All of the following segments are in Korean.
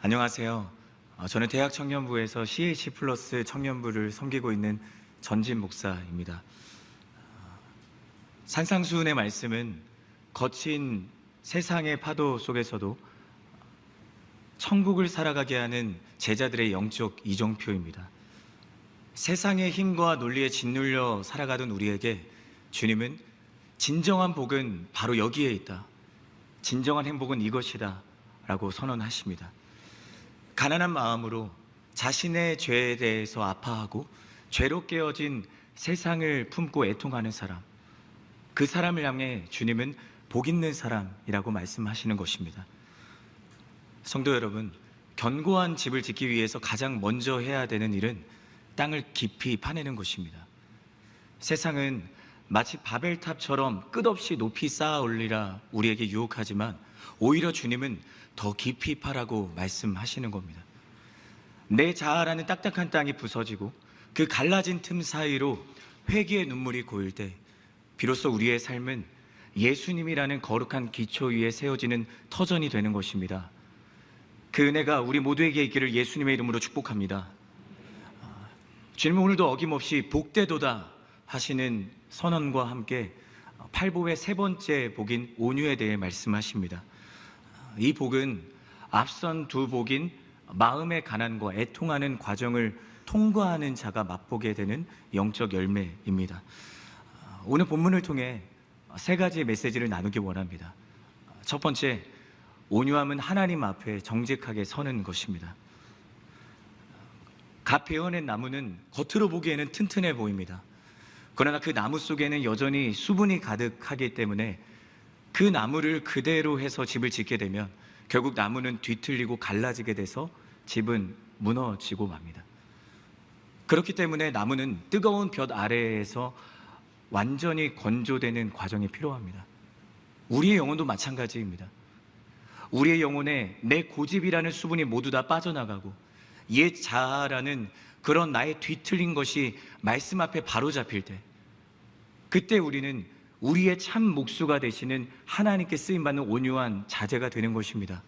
안녕하세요. 저는 대학 청년부에서 CH 플러스 청년부를 섬기고 있는 전진 목사입니다. 산상수훈의 말씀은 거친 세상의 파도 속에서도 천국을 살아가게 하는 제자들의 영적 이정표입니다. 세상의 힘과 논리에 짓눌려 살아가던 우리에게 주님은 진정한 복은 바로 여기에 있다. 진정한 행복은 이것이다. 라고 선언하십니다. 가난한 마음으로 자신의 죄에 대해서 아파하고 죄로 깨어진 세상을 품고 애통하는 사람, 그 사람을 향해 주님은 복 있는 사람이라고 말씀하시는 것입니다. 성도 여러분, 견고한 집을 짓기 위해서 가장 먼저 해야 되는 일은 땅을 깊이 파내는 것입니다. 세상은 마치 바벨탑처럼 끝없이 높이 쌓아 올리라 우리에게 유혹하지만 오히려 주님은 더 깊이 파라고 말씀하시는 겁니다. 내 자아라는 딱딱한 땅이 부서지고 그 갈라진 틈 사이로 회개의 눈물이 고일 때 비로소 우리의 삶은 예수님이라는 거룩한 기초 위에 세워지는 터전이 되는 것입니다. 그 은혜가 우리 모두에게 있기를 예수님의 이름으로 축복합니다. 주님은 오늘도 어김없이 복되도다 하시는 선언과 함께 팔복의 세 번째 복인 온유에 대해 말씀하십니다. 이 복은 앞선 두 복인 마음의 가난과 애통하는 과정을 통과하는 자가 맛보게 되는 영적 열매입니다. 오늘 본문을 통해 세 가지 메시지를 나누기 원합니다. 첫 번째, 온유함은 하나님 앞에 정직하게 서는 것입니다. 갓 베어낸 나무는 겉으로 보기에는 튼튼해 보입니다. 그러나 그 나무 속에는 여전히 수분이 가득하기 때문에 그 나무를 그대로 해서 집을 짓게 되면 결국 나무는 뒤틀리고 갈라지게 돼서 집은 무너지고 맙니다. 그렇기 때문에 나무는 뜨거운 볕 아래에서 완전히 건조되는 과정이 필요합니다. 우리의 영혼도 마찬가지입니다. 우리의 영혼에 내 고집이라는 수분이 모두 다 빠져나가고 옛 자아라는 그런 나의 뒤틀린 것이 말씀 앞에 바로잡힐 때, 그때 우리는 우리의 참 목수가 되시는 하나님께 쓰임받는 온유한 자재가 되는 것입니다.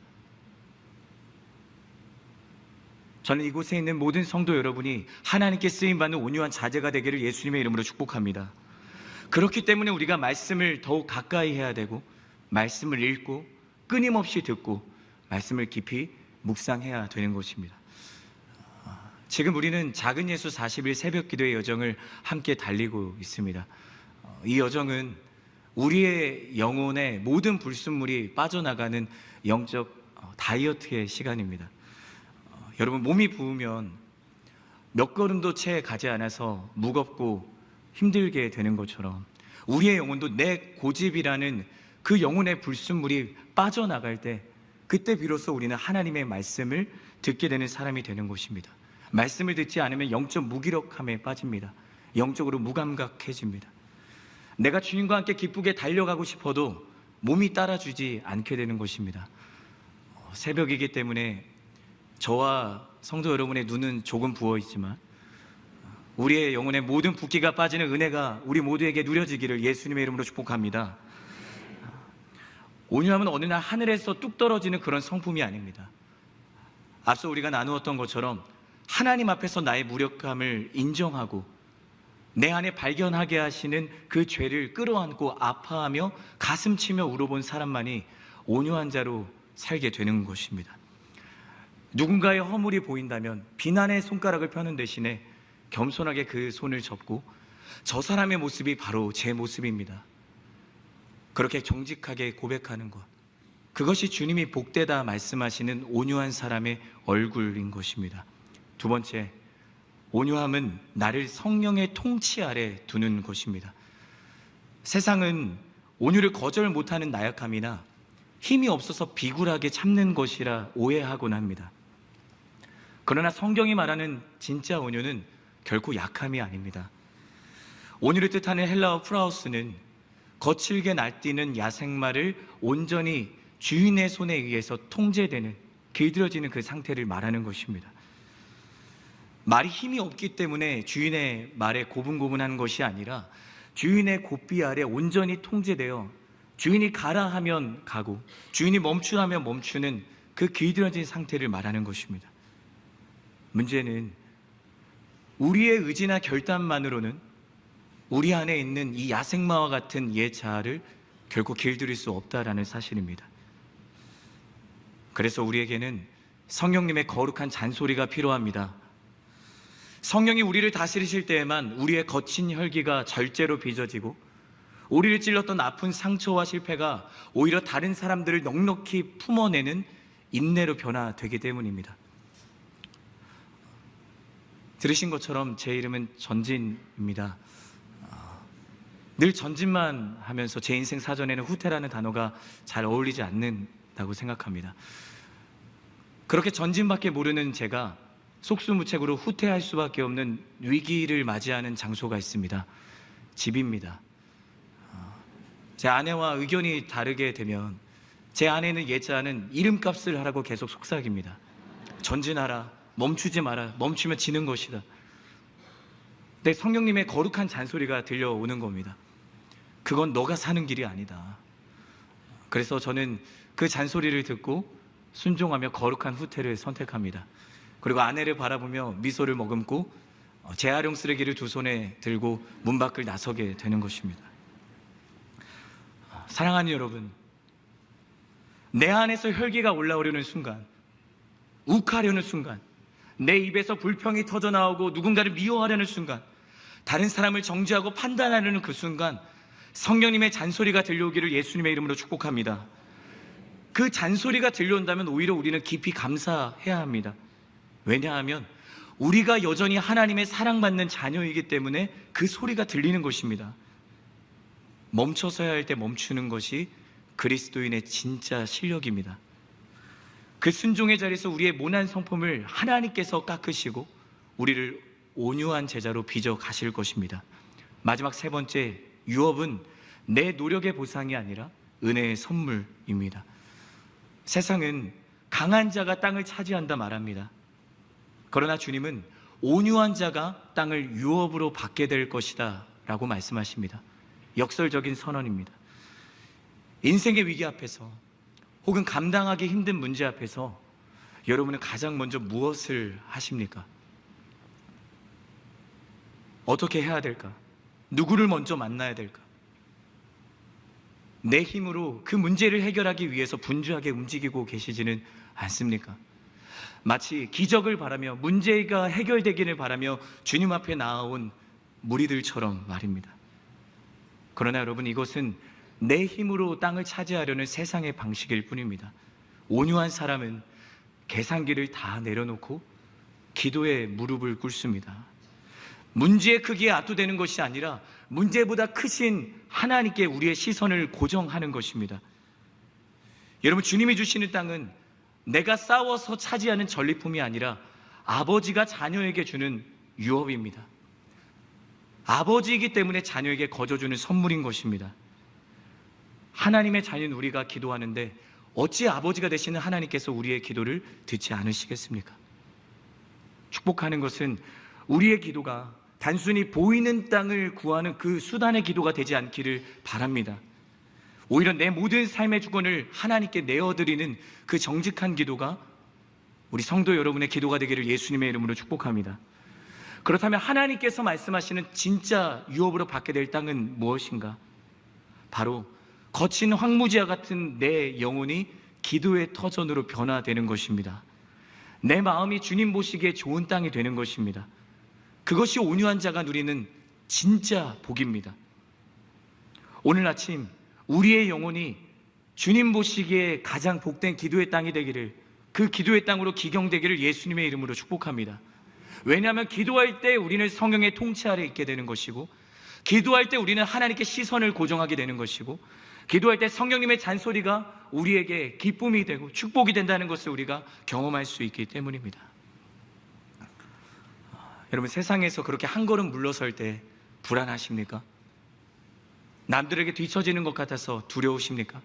저는 이곳에 있는 모든 성도 여러분이 하나님께 쓰임받는 온유한 자재가 되기를 예수님의 이름으로 축복합니다. 그렇기 때문에 우리가 말씀을 더욱 가까이 해야 되고, 말씀을 읽고 끊임없이 듣고 말씀을 깊이 묵상해야 되는 것입니다. 지금 우리는 작은 예수 40일 새벽 기도의 여정을 함께 달리고 있습니다. 이 여정은 우리의 영혼의 모든 불순물이 빠져나가는 영적 다이어트의 시간입니다. 여러분, 몸이 부으면 몇 걸음도 채 가지 않아서 무겁고 힘들게 되는 것처럼 우리의 영혼도 내 고집이라는 그 영혼의 불순물이 빠져나갈 때, 그때 비로소 우리는 하나님의 말씀을 듣게 되는 사람이 되는 것입니다. 말씀을 듣지 않으면 영적 무기력함에 빠집니다. 영적으로 무감각해집니다. 내가 주님과 함께 기쁘게 달려가고 싶어도 몸이 따라주지 않게 되는 것입니다. 새벽이기 때문에 저와 성도 여러분의 눈은 조금 부어있지만 우리의 영혼의 모든 붓기가 빠지는 은혜가 우리 모두에게 누려지기를 예수님의 이름으로 축복합니다. 온유함은 어느 날 하늘에서 뚝 떨어지는 그런 성품이 아닙니다. 앞서 우리가 나누었던 것처럼 하나님 앞에서 나의 무력함을 인정하고 내 안에 발견하게 하시는 그 죄를 끌어안고 아파하며 가슴치며 울어본 사람만이 온유한 자로 살게 되는 것입니다. 누군가의 허물이 보인다면 비난의 손가락을 펴는 대신에 겸손하게 그 손을 접고 저 사람의 모습이 바로 제 모습입니다, 그렇게 정직하게 고백하는 것, 그것이 주님이 복되다 말씀하시는 온유한 사람의 얼굴인 것입니다. 두 번째, 온유함은 나를 성령의 통치 아래 두는 것입니다. 세상은 온유를 거절 못하는 나약함이나 힘이 없어서 비굴하게 참는 것이라 오해하곤 합니다. 그러나 성경이 말하는 진짜 온유는 결코 약함이 아닙니다. 온유를 뜻하는 헬라어 프라우스는 거칠게 날뛰는 야생마를 온전히 주인의 손에 의해서 통제되는, 길들여지는 그 상태를 말하는 것입니다. 말이 힘이 없기 때문에 주인의 말에 고분고분한 것이 아니라 주인의 고삐 아래 온전히 통제되어 주인이 가라 하면 가고 주인이 멈추라면 멈추는 그 길들여진 상태를 말하는 것입니다. 문제는 우리의 의지나 결단만으로는 우리 안에 있는 이 야생마와 같은 옛 자아를 결코 길들일 수 없다라는 사실입니다. 그래서 우리에게는 성령님의 거룩한 잔소리가 필요합니다. 성령이 우리를 다스리실 때에만 우리의 거친 혈기가 절제로 빚어지고 우리를 찔렀던 아픈 상처와 실패가 오히려 다른 사람들을 넉넉히 품어내는 인내로 변화되기 때문입니다. 들으신 것처럼 제 이름은 전진입니다. 늘 전진만 하면서 제 인생 사전에는 후퇴라는 단어가 잘 어울리지 않는다고 생각합니다. 그렇게 전진밖에 모르는 제가 속수무책으로 후퇴할 수밖에 없는 위기를 맞이하는 장소가 있습니다. 집입니다. 제 아내와 의견이 다르게 되면 제 아내는 예자는 이름값을 하라고 계속 속삭입니다. 전진하라, 멈추지 마라, 멈추면 지는 것이다. 근데 성령님의 거룩한 잔소리가 들려오는 겁니다. 그건 너가 사는 길이 아니다. 그래서 저는 그 잔소리를 듣고 순종하며 거룩한 후퇴를 선택합니다. 그리고 아내를 바라보며 미소를 머금고 재활용 쓰레기를 두 손에 들고 문 밖을 나서게 되는 것입니다. 사랑하는 여러분, 내 안에서 혈기가 올라오려는 순간, 욱하려는 순간, 내 입에서 불평이 터져나오고 누군가를 미워하려는 순간, 다른 사람을 정죄하고 판단하려는 그 순간 성령님의 잔소리가 들려오기를 예수님의 이름으로 축복합니다. 그 잔소리가 들려온다면 오히려 우리는 깊이 감사해야 합니다. 왜냐하면 우리가 여전히 하나님의 사랑받는 자녀이기 때문에 그 소리가 들리는 것입니다. 멈춰서야 할 때 멈추는 것이 그리스도인의 진짜 실력입니다. 그 순종의 자리에서 우리의 모난 성품을 하나님께서 깎으시고 우리를 온유한 제자로 빚어 가실 것입니다. 마지막 세 번째, 유업은 내 노력의 보상이 아니라 은혜의 선물입니다. 세상은 강한 자가 땅을 차지한다 말합니다. 그러나 주님은 온유한 자가 땅을 유업으로 받게 될 것이다 라고 말씀하십니다. 역설적인 선언입니다. 인생의 위기 앞에서 혹은 감당하기 힘든 문제 앞에서 여러분은 가장 먼저 무엇을 하십니까? 어떻게 해야 될까? 누구를 먼저 만나야 될까? 내 힘으로 그 문제를 해결하기 위해서 분주하게 움직이고 계시지는 않습니까? 마치 기적을 바라며 문제가 해결되기를 바라며 주님 앞에 나아온 무리들처럼 말입니다. 그러나 여러분, 이것은 내 힘으로 땅을 차지하려는 세상의 방식일 뿐입니다. 온유한 사람은 계산기를 다 내려놓고 기도에 무릎을 꿇습니다. 문제의 크기에 압도되는 것이 아니라 문제보다 크신 하나님께 우리의 시선을 고정하는 것입니다. 여러분, 주님이 주시는 땅은 내가 싸워서 차지하는 전리품이 아니라 아버지가 자녀에게 주는 유업입니다. 아버지이기 때문에 자녀에게 거저주는 선물인 것입니다. 하나님의 자녀인 우리가 기도하는데 어찌 아버지가 되시는 하나님께서 우리의 기도를 듣지 않으시겠습니까? 축복하는 것은 우리의 기도가 단순히 보이는 땅을 구하는 그 수단의 기도가 되지 않기를 바랍니다. 오히려 내 모든 삶의 주권을 하나님께 내어드리는 그 정직한 기도가 우리 성도 여러분의 기도가 되기를 예수님의 이름으로 축복합니다. 그렇다면 하나님께서 말씀하시는 진짜 유업으로 받게 될 땅은 무엇인가? 바로 거친 황무지와 같은 내 영혼이 기도의 터전으로 변화되는 것입니다. 내 마음이 주님 보시기에 좋은 땅이 되는 것입니다. 그것이 온유한 자가 누리는 진짜 복입니다. 오늘 아침 우리의 영혼이 주님 보시기에 가장 복된 기도의 땅이 되기를, 그 기도의 땅으로 기경되기를 예수님의 이름으로 축복합니다. 왜냐하면 기도할 때 우리는 성령의 통치 아래 있게 되는 것이고, 기도할 때 우리는 하나님께 시선을 고정하게 되는 것이고, 기도할 때 성령님의 잔소리가 우리에게 기쁨이 되고 축복이 된다는 것을 우리가 경험할 수 있기 때문입니다. 여러분, 세상에서 그렇게 한 걸음 물러설 때 불안하십니까? 남들에게 뒤처지는 것 같아서 두려우십니까?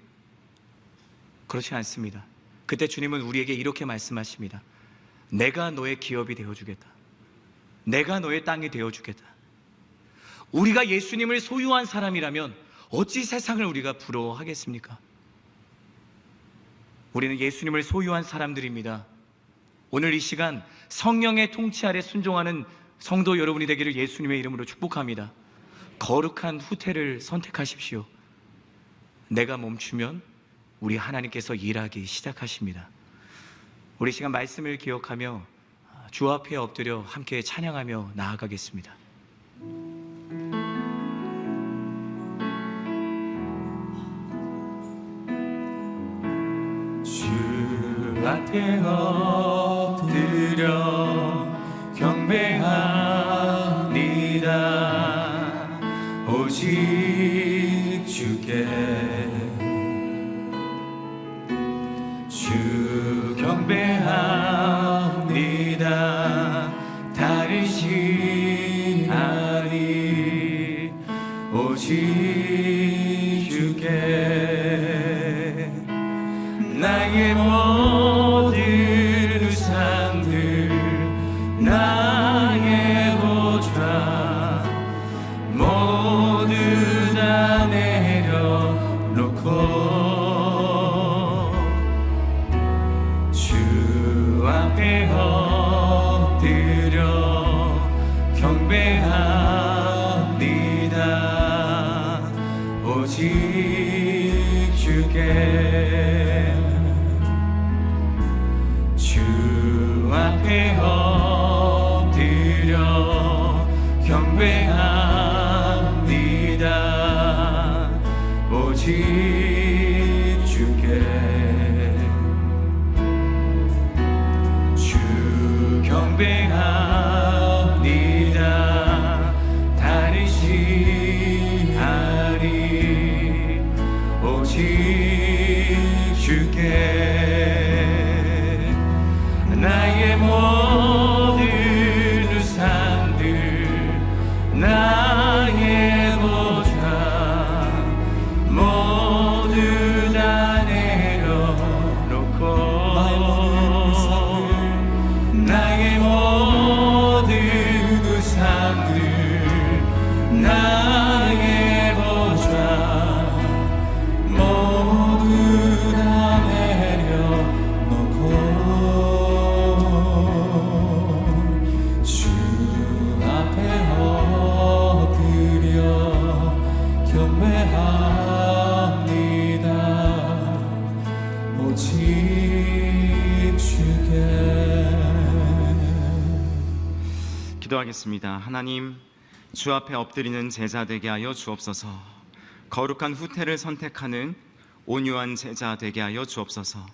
그렇지 않습니다. 그때 주님은 우리에게 이렇게 말씀하십니다. 내가 너의 기업이 되어주겠다. 내가 너의 땅이 되어주겠다. 우리가 예수님을 소유한 사람이라면 어찌 세상을 우리가 부러워하겠습니까? 우리는 예수님을 소유한 사람들입니다. 오늘 이 시간 성령의 통치 아래 순종하는 성도 여러분이 되기를 예수님의 이름으로 축복합니다. 거룩한 후퇴를 선택하십시오. 내가 멈추면 우리 하나님께서 일하기 시작하십니다. 우리 시간 말씀을 기억하며 주 앞에 엎드려 함께 찬양하며 나아가겠습니다. 주 앞에 엎드려 경배합니다. 오직 주께 주 경배합니다. 다르시 아니 오직 주께 나의 모든 우상들 나의 보좌 모두 다 내려놓고 주 앞에 엎드려 경배합니다. 오직 주께 주 앞에 엎드려 경배합니다. 오직 주께 주 경배합니다. 다르시 아니 오직 주께 나의 모든 우상들 나의 보좌 모두 다 내려놓고 나의 모든 우상들 나의 보좌 모두 다 내려놓고 주 앞에 엎드려 경배합니다. 오직 주께. 기도하겠습니다. 하나님, 주 앞에 엎드리는 제자 되게 하여 주옵소서. 거룩한 후퇴를 선택하는 온유한 제자 되게 하여 주옵소서.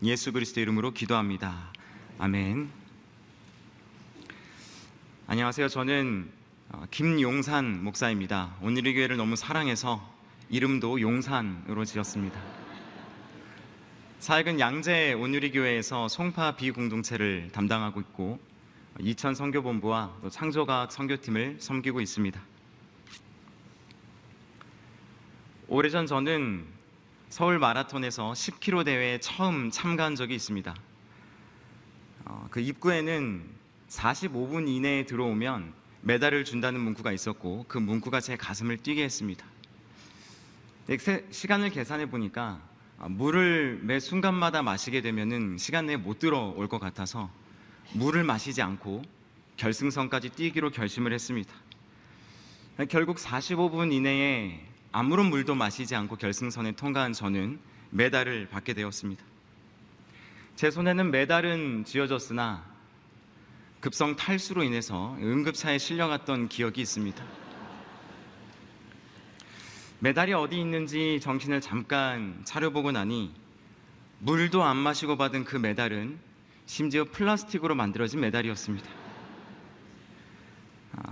예수 그리스도 이름으로 기도합니다. 아멘. 안녕하세요. 저는 김용산 목사입니다. 오늘의 교회를 너무 사랑해서 이름도 용산으로 지었습니다. 사역은 양재 온누리 교회에서 송파 비공동체를 담당하고 있고 이천 선교본부와 또 창조과학 선교팀을 섬기고 있습니다. 오래전 저는 서울 마라톤에서 10km 대회에 처음 참가한 적이 있습니다. 그 입구에는 45분 이내에 들어오면 메달을 준다는 문구가 있었고 그 문구가 제 가슴을 뛰게 했습니다. 시간을 계산해 보니까 물을 매 순간마다 마시게 되면 시간 내에 못 들어올 것 같아서 물을 마시지 않고 결승선까지 뛰기로 결심을 했습니다. 결국 45분 이내에 아무런 물도 마시지 않고 결승선에 통과한 저는 메달을 받게 되었습니다. 제 손에는 메달은 쥐어졌으나 급성 탈수로 인해서 응급차에 실려갔던 기억이 있습니다. 메달이 어디 있는지 정신을 잠깐 차려보고 나니 물도 안 마시고 받은 그 메달은 심지어 플라스틱으로 만들어진 메달이었습니다.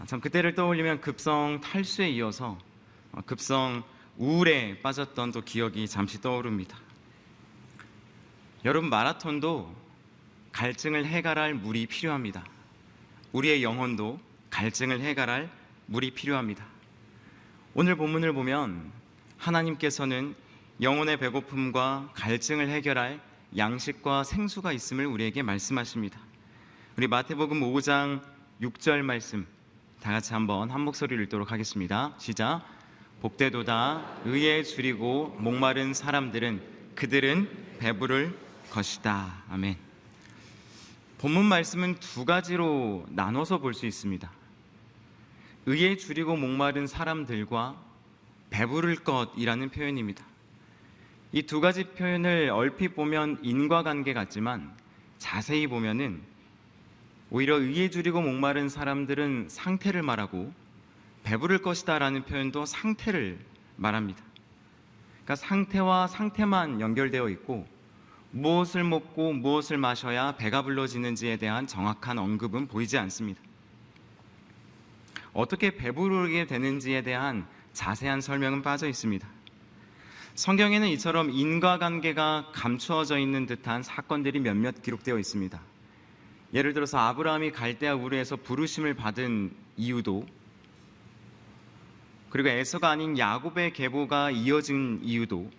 참 그때를 떠올리면 급성 탈수에 이어서 급성 우울에 빠졌던 또 기억이 잠시 떠오릅니다. 여러분, 마라톤도 갈증을 해결할 물이 필요합니다. 우리의 영혼도 갈증을 해결할 물이 필요합니다. 오늘 본문을 보면 하나님께서는 영혼의 배고픔과 갈증을 해결할 양식과 생수가 있음을 우리에게 말씀하십니다. 우리 마태복음 5장 6절 말씀 다 같이 한번 한 목소리를 읽도록 하겠습니다. 시작. 복되도다 의에 줄이고 목마른 사람들은 그들은 배부를 것이다. 아멘. 본문 말씀은 두 가지로 나눠서 볼 수 있습니다. 의에 줄이고 목마른 사람들과 배부를 것이라는 표현입니다. 이 두 가지 표현을 얼핏 보면 인과관계 같지만 자세히 보면은 오히려 의에 줄이고 목마른 사람들은 상태를 말하고 배부를 것이다 라는 표현도 상태를 말합니다. 그러니까 상태와 상태만 연결되어 있고 무엇을 먹고 무엇을 마셔야 배가 불러지는지에 대한 정확한 언급은 보이지 않습니다. 어떻게 배부르게 되는지에 대한 자세한 설명은 빠져 있습니다. 성경에는 이처럼 인과관계가 감추어져 있는 듯한 사건들이 몇몇 기록되어 있습니다. 예를 들어서 아브라함이 갈대아 우르에서 부르심을 받은 이유도, 그리고 에서가 아닌 야곱의 계보가 이어진 이유도,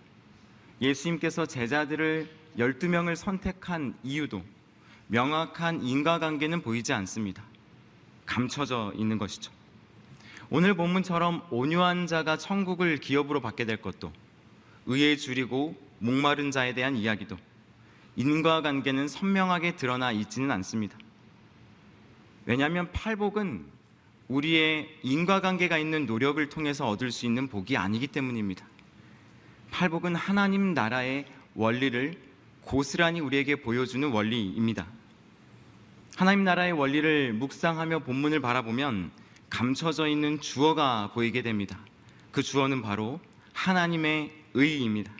예수님께서 제자들을 12명을 선택한 이유도 명확한 인과관계는 보이지 않습니다. 감춰져 있는 것이죠. 오늘 본문처럼 온유한 자가 천국을 기업으로 받게 될 것도, 의에 줄이고 목마른 자에 대한 이야기도 인과관계는 선명하게 드러나 있지는 않습니다. 왜냐하면 팔복은 우리의 인과관계가 있는 노력을 통해서 얻을 수 있는 복이 아니기 때문입니다. 팔복은 하나님 나라의 원리를 고스란히 우리에게 보여주는 원리입니다. 하나님 나라의 원리를 묵상하며 본문을 바라보면 감춰져 있는 주어가 보이게 됩니다. 그 주어는 바로 하나님의 의입니다.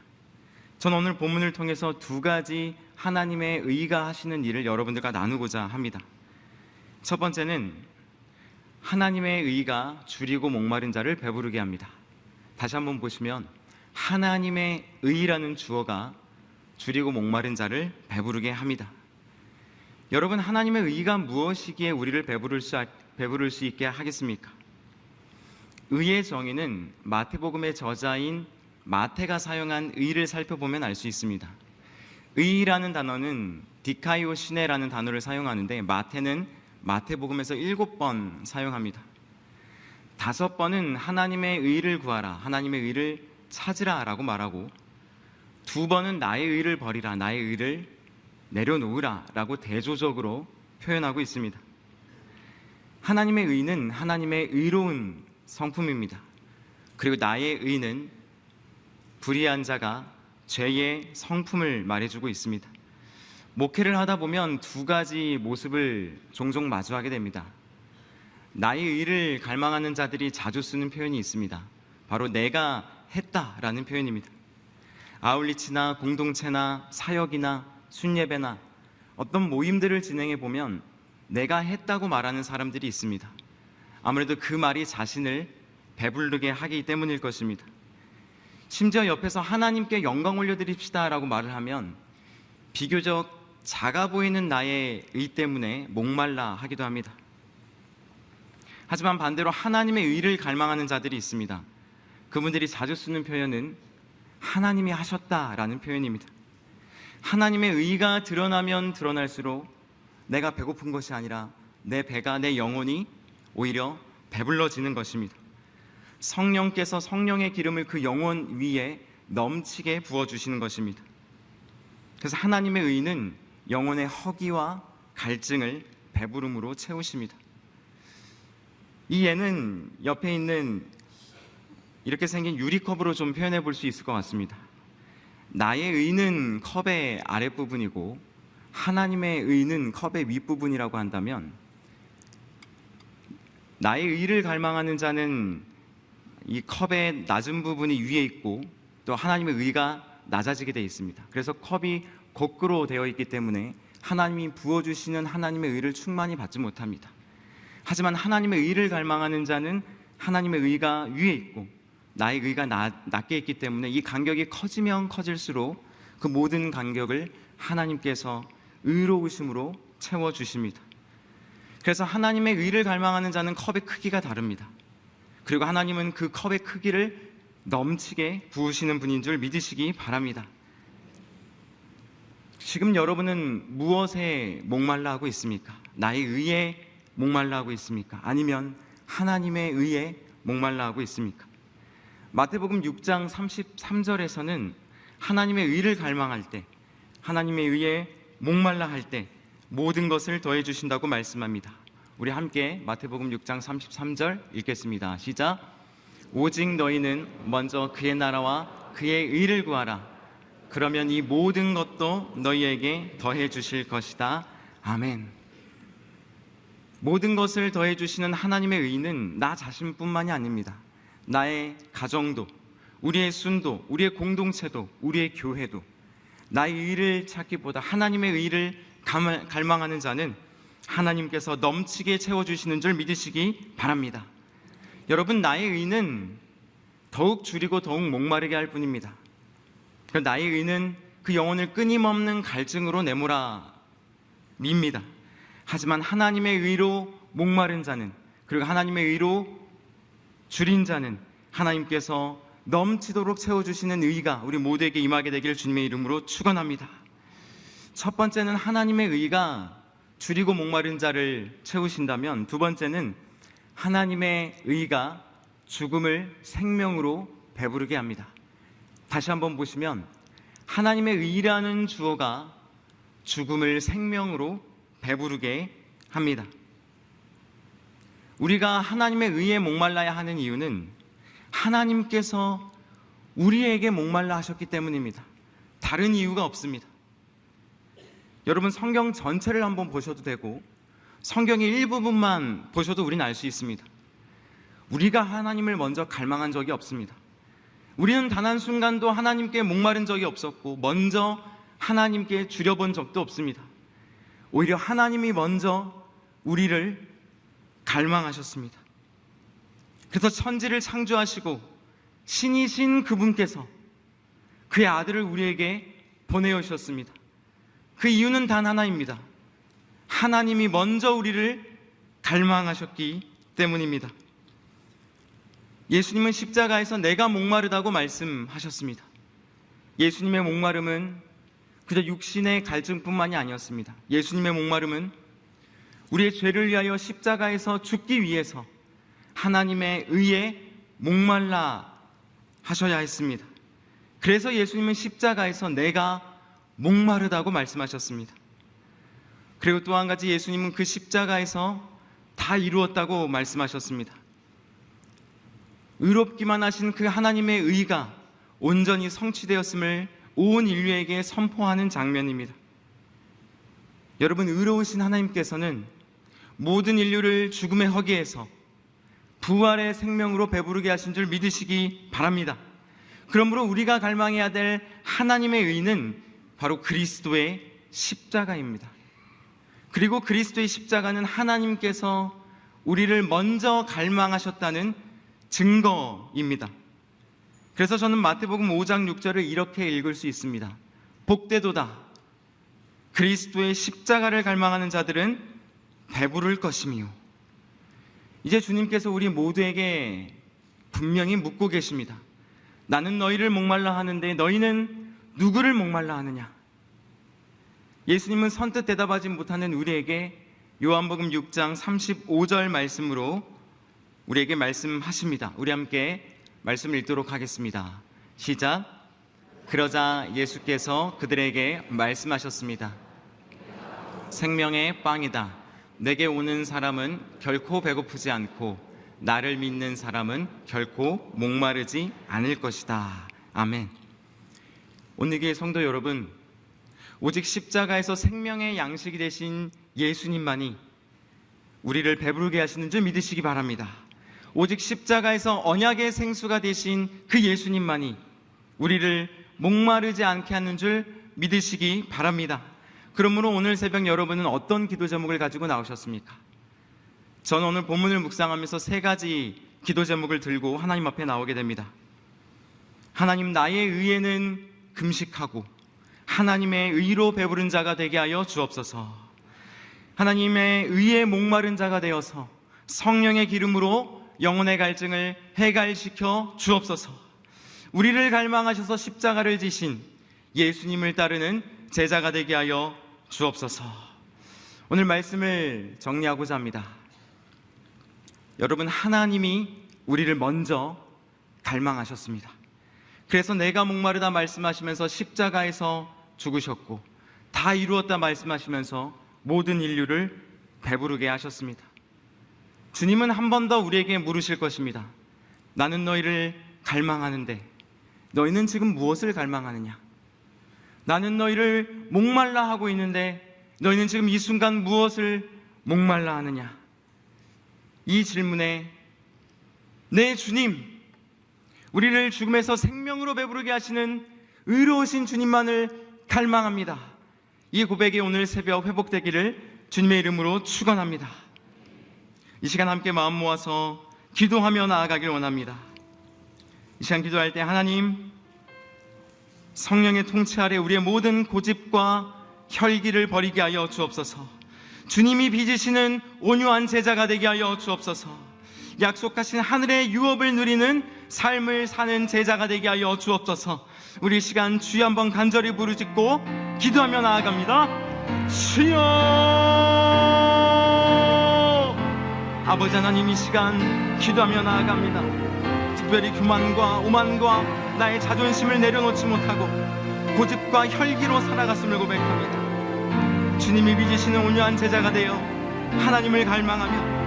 전 오늘 본문을 통해서 두 가지 하나님의 의가 하시는 일을 여러분들과 나누고자 합니다. 첫 번째는 하나님의 의가 줄이고 목마른 자를 배부르게 합니다. 다시 한번 보시면 하나님의 의라는 주어가 줄이고 목마른 자를 배부르게 합니다. 여러분, 하나님의 의가 무엇이기에 우리를 배부를 수 있게 하겠습니까? 의의 정의는 마태복음의 저자인 마태가 사용한 의를 살펴보면 알 수 있습니다. 의라는 단어는 디카이오 시네라는 단어를 사용하는데 마태는 마태복음에서 7번 사용합니다. 5번은 하나님의 의를 구하라, 하나님의 의를 찾으라 라고 말하고, 2번은 나의 의를 버리라, 나의 의를 내려놓으라 라고 대조적으로 표현하고 있습니다. 하나님의 의는 하나님의 의로운 성품입니다. 그리고 나의 의는 불의한 자가 죄의 성품을 말해주고 있습니다. 목회를 하다 보면 두 가지 모습을 종종 마주하게 됩니다. 나의 의를 갈망하는 자들이 자주 쓰는 표현이 있습니다. 바로 내가 했다라는 표현입니다. 아울리치나 공동체나 사역이나 순예배나 어떤 모임들을 진행해 보면 내가 했다고 말하는 사람들이 있습니다. 아무래도 그 말이 자신을 배부르게 하기 때문일 것입니다. 심지어 옆에서 하나님께 영광 올려드립시다 라고 말을 하면 비교적 작아 보이는 나의 의 때문에 목말라 하기도 합니다. 하지만 반대로 하나님의 의를 갈망하는 자들이 있습니다. 그분들이 자주 쓰는 표현은 하나님이 하셨다라는 표현입니다. 하나님의 의가 드러나면 드러날수록 내가 배고픈 것이 아니라 내 배가, 내 영혼이 오히려 배불러지는 것입니다. 성령께서 성령의 기름을 그 영혼 위에 넘치게 부어주시는 것입니다. 그래서 하나님의 의는 영혼의 허기와 갈증을 배부름으로 채우십니다. 이 예는 옆에 있는 이렇게 생긴 유리컵으로 좀 표현해 볼 수 있을 것 같습니다. 나의 의는 컵의 아랫부분이고 하나님의 의는 컵의 윗부분이라고 한다면, 나의 의를 갈망하는 자는 이 컵의 낮은 부분이 위에 있고 또 하나님의 의가 낮아지게 되어 있습니다. 그래서 컵이 거꾸로 되어 있기 때문에 하나님이 부어주시는 하나님의 의를 충만히 받지 못합니다. 하지만 하나님의 의를 갈망하는 자는 하나님의 의가 위에 있고 나의 의가 낮게 있기 때문에 이 간격이 커지면 커질수록 그 모든 간격을 하나님께서 의로우심으로 채워주십니다. 그래서 하나님의 의를 갈망하는 자는 컵의 크기가 다릅니다. 그리고 하나님은 그 컵의 크기를 넘치게 부으시는 분인 줄 믿으시기 바랍니다. 지금 여러분은 무엇에 목말라 하고 있습니까? 나의 의에 목말라 하고 있습니까? 아니면 하나님의 의에 목말라 하고 있습니까? 마태복음 6장 33절에서는 하나님의 의를 갈망할 때 하나님의 의에 목말라 할 때 모든 것을 더해 주신다고 말씀합니다. 우리 함께 마태복음 6장 33절 읽겠습니다. 시작. 오직 너희는 먼저 그의 나라와 그의 의를 구하라. 그러면 이 모든 것도 너희에게 더해 주실 것이다. 아멘. 모든 것을 더해 주시는 하나님의 의는 나 자신뿐만이 아닙니다. 나의 가정도, 우리의 순도, 우리의 공동체도, 우리의 교회도 나의 의를 찾기보다 하나님의 의를 갈망하는 자는 하나님께서 넘치게 채워주시는 줄 믿으시기 바랍니다. 여러분, 나의 의는 더욱 줄이고 더욱 목마르게 할 뿐입니다. 나의 의는 그 영혼을 끊임없는 갈증으로 내몰아 밉니다. 하지만 하나님의 의로 목마른 자는, 그리고 하나님의 의로 줄인 자는 하나님께서 넘치도록 채워주시는 의가 우리 모두에게 임하게 되기를 주님의 이름으로 축원합니다. 첫 번째는 하나님의 의가 줄이고 목마른 자를 채우신다면, 두 번째는 하나님의 의가 죽음을 생명으로 배부르게 합니다. 다시 한번 보시면 하나님의 의라는 주어가 죽음을 생명으로 배부르게 합니다. 우리가 하나님의 의에 목말라야 하는 이유는 하나님께서 우리에게 목말라 하셨기 때문입니다. 다른 이유가 없습니다. 여러분, 성경 전체를 한번 보셔도 되고 성경의 일부분만 보셔도 우리는 알 수 있습니다. 우리가 하나님을 먼저 갈망한 적이 없습니다. 우리는 단 한순간도 하나님께 목마른 적이 없었고 먼저 하나님께 줄여본 적도 없습니다. 오히려 하나님이 먼저 우리를 갈망하셨습니다. 그래서 천지를 창조하시고 신이신 그분께서 그의 아들을 우리에게 보내오셨습니다. 그 이유는 단 하나입니다. 하나님이 먼저 우리를 갈망하셨기 때문입니다. 예수님은 십자가에서 내가 목마르다고 말씀하셨습니다. 예수님의 목마름은 그저 육신의 갈증뿐만이 아니었습니다. 예수님의 목마름은 우리의 죄를 위하여 십자가에서 죽기 위해서 하나님의 의에 목말라 하셔야 했습니다. 그래서 예수님은 십자가에서 내가 목마르다고 말씀하셨습니다. 그리고 또 한 가지, 예수님은 그 십자가에서 다 이루었다고 말씀하셨습니다. 의롭기만 하신 그 하나님의 의가 온전히 성취되었음을 온 인류에게 선포하는 장면입니다. 여러분, 의로우신 하나님께서는 모든 인류를 죽음의 허기에서 부활의 생명으로 배부르게 하신 줄 믿으시기 바랍니다. 그러므로 우리가 갈망해야 될 하나님의 의는 바로 그리스도의 십자가입니다. 그리고 그리스도의 십자가는 하나님께서 우리를 먼저 갈망하셨다는 증거입니다. 그래서 저는 마태복음 5장 6절을 이렇게 읽을 수 있습니다. 복되도다, 그리스도의 십자가를 갈망하는 자들은 배부를 것이며. 이제 주님께서 우리 모두에게 분명히 묻고 계십니다. 나는 너희를 목말라 하는데 너희는 누구를 목말라 하느냐? 예수님은 선뜻 대답하지 못하는 우리에게 요한복음 6장 35절 말씀으로 우리에게 말씀하십니다. 우리 함께 말씀을 읽도록 하겠습니다. 시작. 그러자 예수께서 그들에게 말씀하셨습니다. 생명의 빵이다. 내게 오는 사람은 결코 배고프지 않고 나를 믿는 사람은 결코 목마르지 않을 것이다. 아멘. 오늘 교회 성도 여러분, 오직 십자가에서 생명의 양식이 되신 예수님만이 우리를 배부르게 하시는 줄 믿으시기 바랍니다. 오직 십자가에서 언약의 생수가 되신 그 예수님만이 우리를 목마르지 않게 하는 줄 믿으시기 바랍니다. 그러므로 오늘 새벽 여러분은 어떤 기도 제목을 가지고 나오셨습니까? 저는 오늘 본문을 묵상하면서 세 가지 기도 제목을 들고 하나님 앞에 나오게 됩니다. 하나님, 나의 의에는 금식하고 하나님의 의로 배부른 자가 되게 하여 주옵소서. 하나님의 의에 목마른 자가 되어서 성령의 기름으로 영혼의 갈증을 해갈시켜 주옵소서. 우리를 갈망하셔서 십자가를 지신 예수님을 따르는 제자가 되게 하여 주옵소서. 오늘 말씀을 정리하고자 합니다. 여러분, 하나님이 우리를 먼저 갈망하셨습니다. 그래서 내가 목마르다 말씀하시면서 십자가에서 죽으셨고 다 이루었다 말씀하시면서 모든 인류를 배부르게 하셨습니다. 주님은 한 번 더 우리에게 물으실 것입니다. 나는 너희를 갈망하는데 너희는 지금 무엇을 갈망하느냐? 나는 너희를 목말라 하고 있는데 너희는 지금 이 순간 무엇을 목말라 하느냐? 이 질문에 내 주님, 우리를 죽음에서 생명으로 배부르게 하시는 의로우신 주님만을 갈망합니다. 이 고백이 오늘 새벽 회복되기를 주님의 이름으로 축원합니다. 이 시간 함께 마음 모아서 기도하며 나아가길 원합니다. 이 시간 기도할 때 하나님, 성령의 통치 아래 우리의 모든 고집과 혈기를 버리게 하여 주옵소서. 주님이 빚으시는 온유한 제자가 되게 하여 주옵소서. 약속하신 하늘의 유업을 누리는 삶을 사는 제자가 되게 하여 주옵소서. 우리 시간 주여 한번 간절히 부르짖고 기도하며 나아갑니다. 주여! 아버지 하나님, 이 시간 기도하며 나아갑니다. 특별히 교만과 오만과 나의 자존심을 내려놓지 못하고 고집과 혈기로 살아갔음을 고백합니다. 주님이 빚으시는 온유한 제자가 되어 하나님을 갈망하며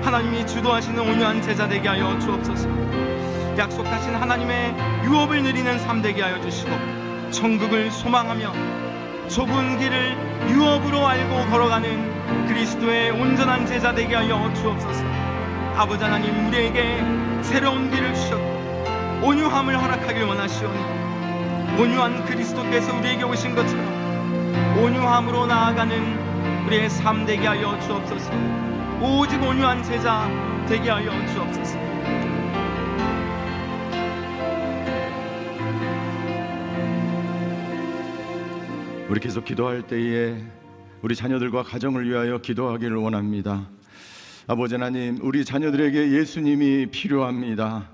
하나님이 주도하시는 온유한 제자 되게 하여 주옵소서. 약속하신 하나님의 유업을 누리는 삶 되게 하여 주시고 천국을 소망하며 좁은 길을 유업으로 알고 걸어가는 그리스도의 온전한 제자 되게 하여 주옵소서. 아버지 하나님, 우리에게 새로운 길을 주셨고 온유함을 허락하길 원하시오니 온유한 그리스도께서 우리에게 오신 것처럼 온유함으로 나아가는 우리의 삶 되게 하여 주옵소서. 오직 온유한 제자 되게 하여 주옵소서. 우리 계속 기도할 때에 우리 자녀들과 가정을 위하여 기도하기를 원합니다. 아버지 하나님, 우리 자녀들에게 예수님이 필요합니다.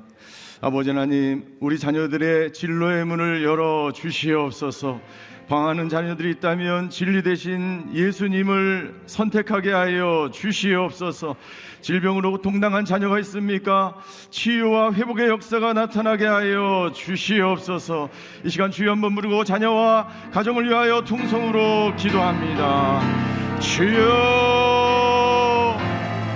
아버지 하나님, 우리 자녀들의 진로의 문을 열어 주시옵소서. 방황하는 자녀들이 있다면 진리 대신 예수님을 선택하게 하여 주시옵소서. 질병으로 동당한 자녀가 있습니까? 치유와 회복의 역사가 나타나게 하여 주시옵소서. 이 시간 주여 한번 부르고 자녀와 가정을 위하여 통성으로 기도합니다. 주여,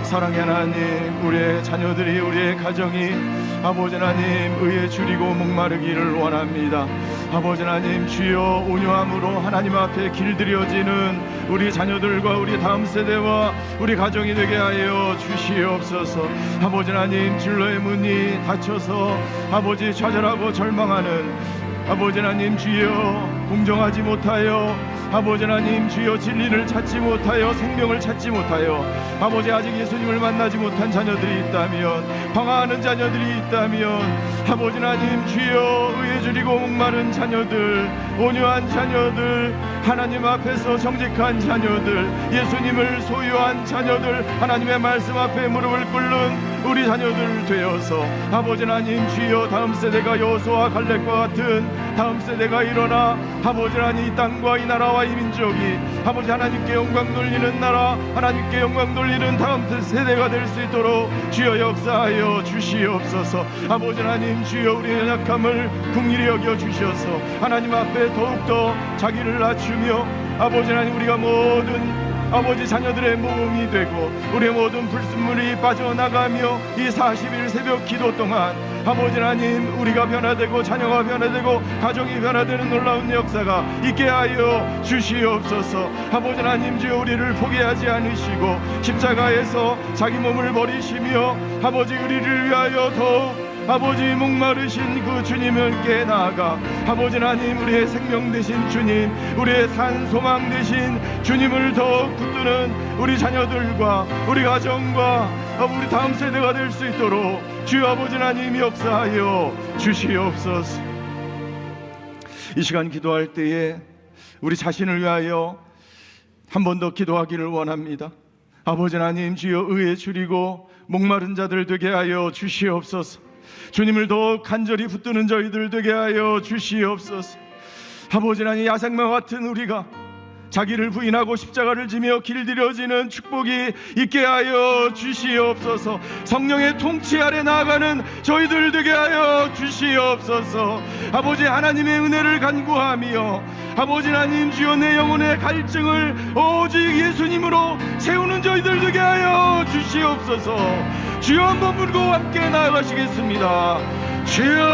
사랑의 하나님, 우리의 자녀들이, 우리의 가정이 아버지 하나님 의에 줄이고 목마르기를 원합니다. 아버지 하나님, 주여 온유함으로 하나님 앞에 길들여지는 우리 자녀들과 우리 다음 세대와 우리 가정이 되게 하여 주시옵소서. 아버지 하나님, 진로의 문이 닫혀서 아버지 좌절하고 절망하는 아버지 하나님, 주여 공정하지 못하여 아버지 하나님, 주여 진리를 찾지 못하여 생명을 찾지 못하여 아버지 아직 예수님을 만나지 못한 자녀들이 있다면, 방황하는 자녀들이 있다면 아버지 하나님, 주여 의에 줄이고 목마른 자녀들, 온유한 자녀들, 하나님 앞에서 정직한 자녀들, 예수님을 소유한 자녀들, 하나님의 말씀 앞에 무릎을 꿇는 우리 자녀들 되어서 아버지 하나님, 주여 다음 세대가 여호수아와 갈렙과 같은 다음 세대가 일어나 아버지 하나님 이 땅과 이 나라와 이 민족이 아버지 하나님께 영광 돌리는 나라, 하나님께 영광 돌리는 다음 세대가 될 수 있도록 주여 역사하여 주시옵소서. 아버지 하나님, 주여 우리의 연약함을 긍휼히 여겨 주셔서 하나님 앞에 더욱더 자기를 낮추며 아버지 하나님, 우리가 모든 아버지 자녀들의 모험이 되고 우리의 모든 불순물이 빠져나가며 이 40일 새벽 기도 동안 아버지 하나님, 우리가 변화되고 자녀가 변화되고 가정이 변화되는 놀라운 역사가 있게 하여 주시옵소서. 아버지 하나님, 주여 우리를 포기하지 않으시고 십자가에서 자기 몸을 버리시며 아버지 우리를 위하여 더욱 아버지 목마르신 그 주님께 나아가 아버지 하나님, 우리의 생명 되신 주님, 우리의 산 소망 되신 주님을 더욱 붙드는 우리 자녀들과 우리 가정과 우리 다음 세대가 될 수 있도록 주여 아버지 하나님 역사하여 주시옵소서. 이 시간 기도할 때에 우리 자신을 위하여 한 번 더 기도하기를 원합니다. 아버지 하나님, 주여 의에 줄이고 목마른 자들 되게 하여 주시옵소서. 주님을 더 간절히 붙드는 저희들 되게 하여 주시옵소서. 아버지 하나님, 야생마 같은 우리가 자기를 부인하고 십자가를 지며 길들여지는 축복이 있게 하여 주시옵소서. 성령의 통치 아래 나아가는 저희들 되게 하여 주시옵소서. 아버지 하나님의 은혜를 간구하며 아버지 하나님 주여 내 영혼의 갈증을 오직 예수님으로 세우는 저희들 되게 하여 주시옵소서. 주여 한번 부르고 함께 나아가시겠습니다. 주여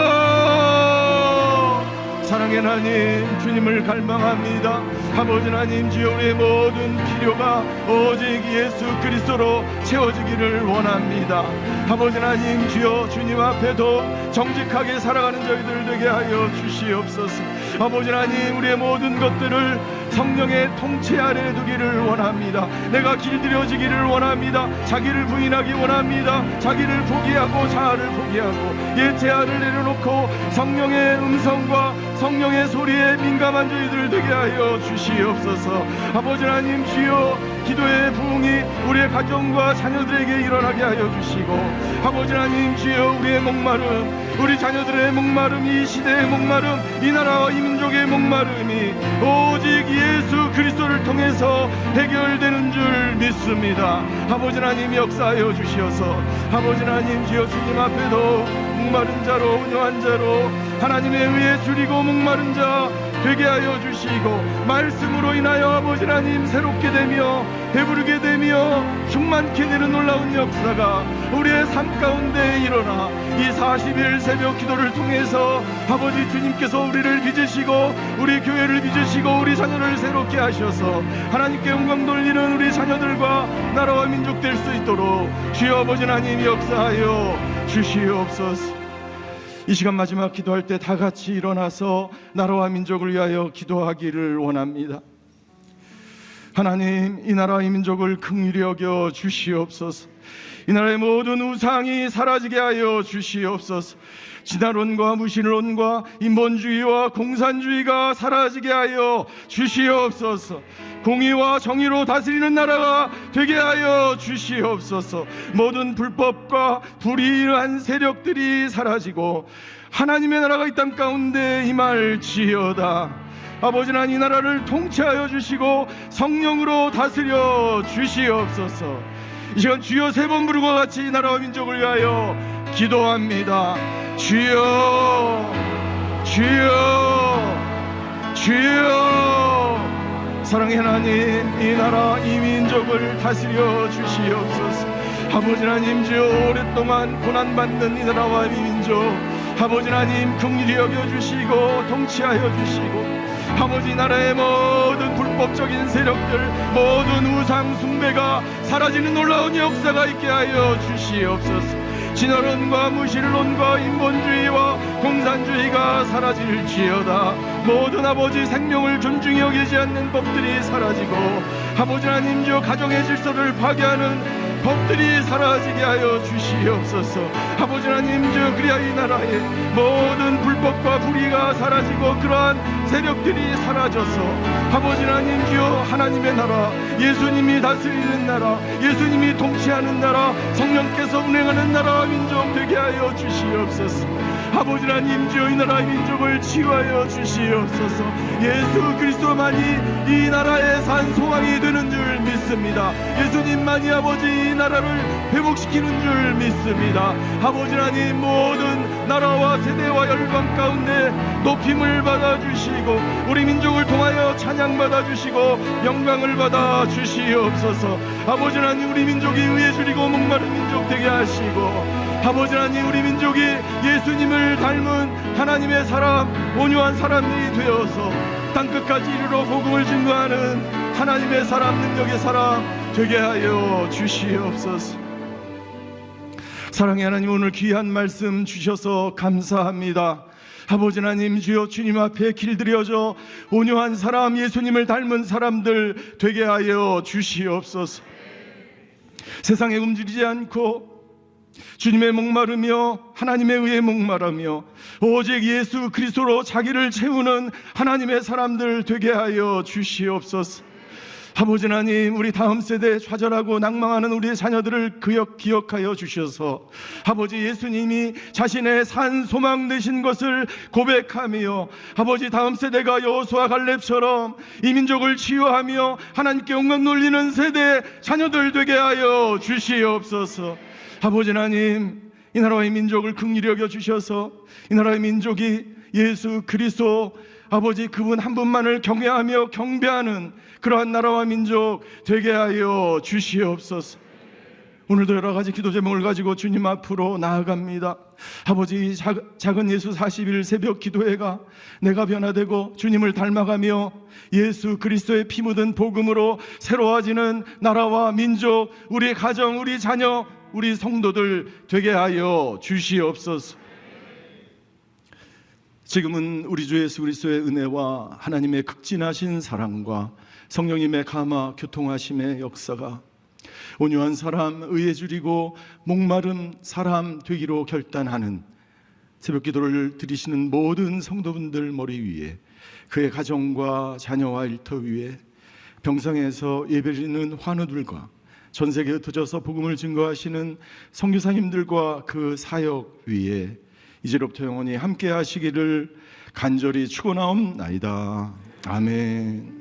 사랑의 하나님 주님을 갈망합니다. 아버지 하나님 주여 우리의 모든 필요가 오직 예수 그리스도로 채워지기를 원합니다. 아버지 하나님 주여 주님 앞에도 정직하게 살아가는 저희들 되게 하여 주시옵소서. 아버지 하나님 우리의 모든 것들을 성령의 통치 아래 두기를 원합니다. 내가 길들여지기를 원합니다. 자기를 부인하기 원합니다. 자기를 포기하고 자아를 포기하고 예체아를 내려놓고 성령의 음성과 성령의 소리에 민감한 저희들 되게 하여 주시옵소서. 아버지 하나님 주여 기도의 부흥이 우리의 가정과 자녀들에게 일어나게 하여 주시고 아버지 하나님 주여 우리의 목마름 우리 자녀들의 목마름 이 시대의 목마름 이 나라와 이 민족의 목마름이 오직 예수 그리스도를 통해서 해결되는 줄 믿습니다. 아버지 하나님 역사하여 주시어서 아버지 하나님 주여 주님 앞에도 목마른 자로 온유한 자로 하나님의 의에 줄이고 목마른 자 되게 하여 주시고 말씀으로 인하여 아버지 하나님 새롭게 되며 배부르게 되며 충만케 되는 놀라운 역사가 우리의 삶 가운데 일어나 이 40일 새벽 기도를 통해서 아버지 주님께서 우리를 빚으시고 우리 교회를 빚으시고 우리 자녀를 새롭게 하셔서 하나님께 영광 돌리는 우리 자녀들과 나라와 민족 될 수 있도록 주여 아버지 하나님 역사하여 주시옵소서. 이 시간 마지막 기도할 때 다 같이 일어나서 나라와 민족을 위하여 기도하기를 원합니다. 하나님 이 나라 이 민족을 긍휼히 여겨 주시옵소서. 이 나라의 모든 우상이 사라지게 하여 주시옵소서. 진화론과 무신론과 인본주의와 공산주의가 사라지게 하여 주시옵소서. 공의와 정의로 다스리는 나라가 되게 하여 주시옵소서. 모든 불법과 불의한 세력들이 사라지고 하나님의 나라가 이 땅 가운데 임할지어다. 아버지 하나님 이 나라를 통치하여 주시고 성령으로 다스려 주시옵소서. 이 시간 주여 세 번 부르고 같이 이 나라와 민족을 위하여 기도합니다. 주여 주여 주여 사랑의 하나님 이 나라 이 민족을 다스려 주시옵소서. 아버지 하나님 주여 오랫동안 고난받는 이 나라와 이 민족 아버지 하나님 긍휼히 여겨주시고 통치하여 주시고 아버지 나라의 모든 불법적인 세력들 모든 우상 숭배가 사라지는 놀라운 역사가 있게 하여 주시옵소서. 진화론과 무신론과 인본주의와 공산주의가 사라질지어다. 모든 아버지 생명을 존중히 여기지 않는 법들이 사라지고 아버지 하나님 주 가정의 질서를 파괴하는 법들이 사라지게 하여 주시옵소서. 아버지 하나님 주 그리하 이 나라의 모든 불법과 불의가 사라지고 그러한 세력들이 사라져서 아버지 하나님 주여 하나님의 나라 예수님이 다스리는 나라 예수님이 통치하는 나라 성령께서 운행하는 나라와 민족 되게 하여 주시옵소서. 아버지 하나님 주여 이 나라의 민족을 치유하여 주시옵소서. 예수 그리스도만이 이 나라의 산 소망이 되는 줄 믿습니다. 예수님만이 아버지 이 나라를 회복시키는 줄 믿습니다. 아버지 하나님 모든 나라와 세대와 열방 가운데 높임을 받아주시고 우리 민족을 통하여 찬양받아 주시고 영광을 받아 주시옵소서. 아버지 하나님 우리 민족이 의에 줄이고 목마른 민족 되게 하시고 아버지 하나님 우리 민족이 예수님을 닮은 하나님의 사람 온유한 사람들이 되어서 땅끝까지 이르러 복음을 증거하는 하나님의 사람 능력의 사람 되게 하여 주시옵소서. 사랑의 하나님 오늘 귀한 말씀 주셔서 감사합니다. 아버지 하나님 주여 주님 앞에 길들여져 온유한 사람 예수님을 닮은 사람들 되게 하여 주시옵소서. 세상에 움직이지 않고 주님의 목마르며 하나님의 의에 목마르며 오직 예수 그리스도로 자기를 채우는 하나님의 사람들 되게 하여 주시옵소서. 아버지 하나님, 우리 다음 세대에 좌절하고 낭망하는 우리의 자녀들을 기억하여 주셔서 아버지 예수님이 자신의 산 소망 되신 것을 고백하며 아버지 다음 세대가 여호수아 갈렙처럼 이 민족을 치유하며 하나님께 영광 돌리는 세대 자녀들 되게 하여 주시옵소서. 아버지 하나님, 이 나라의 민족을 긍휼히 여겨 주셔서 이 나라의 민족이 예수 그리스도 아버지 그분 한 분만을 경외하며 경배하는 그러한 나라와 민족 되게 하여 주시옵소서. 오늘도 여러 가지 기도 제목을 가지고 주님 앞으로 나아갑니다. 아버지, 작은 예수 40일 새벽 기도회가 내가 변화되고 주님을 닮아가며 예수 그리스도의 피 묻은 복음으로 새로워지는 나라와 민족, 우리 가정, 우리 자녀, 우리 성도들 되게 하여 주시옵소서. 지금은 우리 주 예수 그리스도의 은혜와 하나님의 극진하신 사랑과 성령님의 감화 교통하심의 역사가 온유한 사람, 의에 줄이고 목마른 사람 되기로 결단하는 새벽 기도를 드리시는 모든 성도분들 머리 위에, 그의 가정과 자녀와 일터 위에, 병상에서 예배드리는 환우들과 전 세계에 흩어져서 복음을 증거하시는 선교사님들과 그 사역 위에 이제로부터 영원히 함께 하시기를 간절히 축원하옵나이다. 아멘.